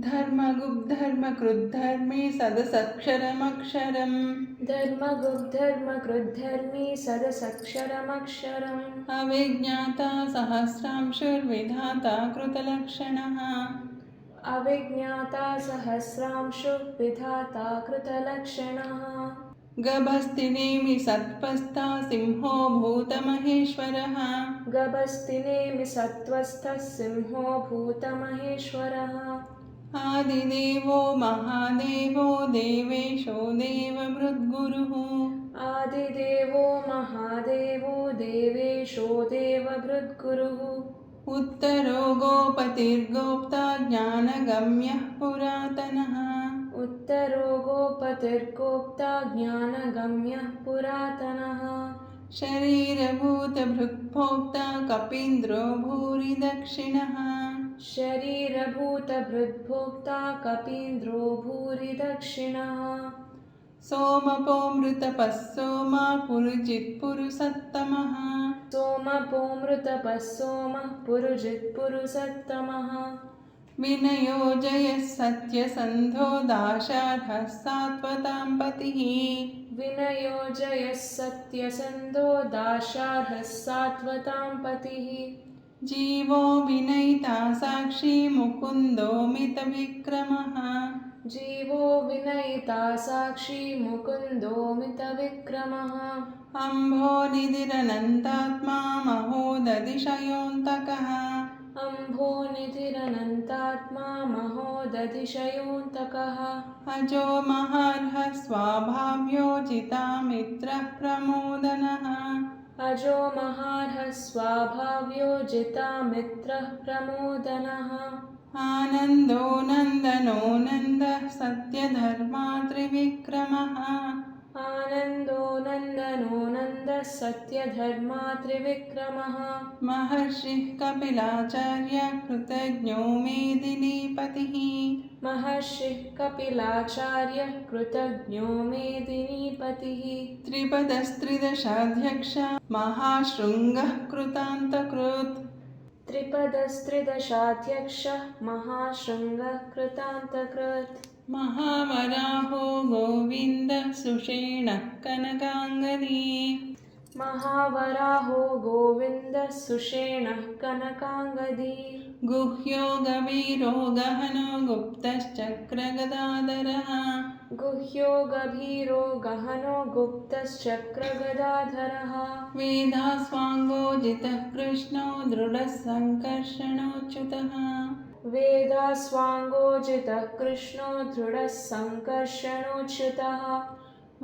धर्मगुग्धर्मकृद्धर्मी सदसक्षरमक्षरम् धर्मगुग्धर्मकृद्धर्मी सदसक्षरमक्षरम् अविज्ञाता सहस्रांशुर्विधाता कृतलक्षणः अविज्ञाता सहस्रांशुः विधाता कृतलक्षणः गभस्तिनेमि सत्पस्ता सिंहो भूतमहेश्वरः गभस्तिनेमि सत्त्वस्थः सिंहो भूतमहेश्वरः आदिदेवो महादेवो देवेशो देवभृद्गुरुः आदिदेवो महादेवो देवेशो देवभृद्गुरुः उत्तरो गोपतिर्गोप्ता ज्ञानगम्यः पुरातनः उत्तरो गोपतिर्गोप्ता ज्ञानगम्यः पुरातनः शरीरभूतभृक्भोक्ता कपीन्द्रो भूरि दक्षिणः शरीरभूतभृद्भोक्ता कपीन्द्रो भूरि दक्षिणः सोमपोमृतपः सोमा पुरुजित्पुरुषत्तमः सोमपोमृतपः सोमः पुरुजित्पुरुषत्तमः विनयो जयः सत्यसन्धो दाशार्हः सात्वतां पतिः विनयो जयः सत्यसन्धो दाशार्हः सात्वतां पतिः जीवो विनयिता साक्षी मुकुन्दो मितविक्रमः जीवो विनयिता साक्षी मुकुन्दो मितविक्रमः अम्भोनिधिरनन्तात्मा महोदधिशयोऽन्तकः अम्भोनिधिरनन्तात्मा महोदधिशयोऽन्तकः अजो महार्हः स्वाभाव्यो जितामित्रः प्रमोदनः अजो महार्हः स्वाभाव्यो जितामित्रः प्रमोदनः आनन्दो नन्दनो नन्दः सत्यधर्मा त्रिविक्रमः आनन्दो नन्दनो नन्दः सत्यधर्मा त्रिविक्रमः महर्षिः कपिलाचार्य कृतज्ञो मेदिनीपतिः महर्षिः कपिलाचार्यः कृतज्ञो मेदिनीपतिः त्रिपदस्त्रिदशाध्यक्ष महाशृङ्गः कृतान्तकृत् त्रिपदस्त्रिदशाध्यक्षः महाशृङ्गः कृतान्तकृत् महावराहो गोविन्दः सुषेणः कनकाङ्गदी महावराहो गोविन्दः सुषेणः कनकाङ्गदी गुह्यो गभीरो गहनो गुप्तश्चक्रगदाधरः गुह्यो गभीरो गहनो गुप्तश्चक्रगदाधरः वेदास्वाङ्गोजितः कृष्णो दृढः सङ्कर्षणोच्युतः वेदास्वाङ्गोजितः कृष्णो दृढः सङ्कर्षणोच्युतः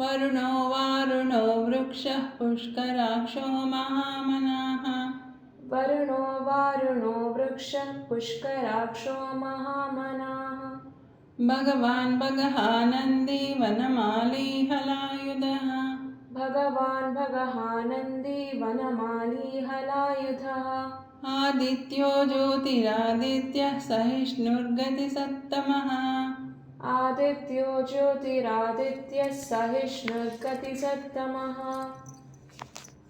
वरुणो वारुणो वृक्षः पुष्कराक्षो महामनाः वरुणो वारुणो वृक्षः पुष्कराक्षो महामनाः भगवान् भगहानन्दी वनमाली हलायुधः भगवान् भगहानन्दी वनमाली हलायुधः आदित्यो ज्योतिरादित्यः सहिष्णुर्गतिसत्तमः आदित्यो ज्योतिरादित्यः सहिष्णुर्गतिसत्तमः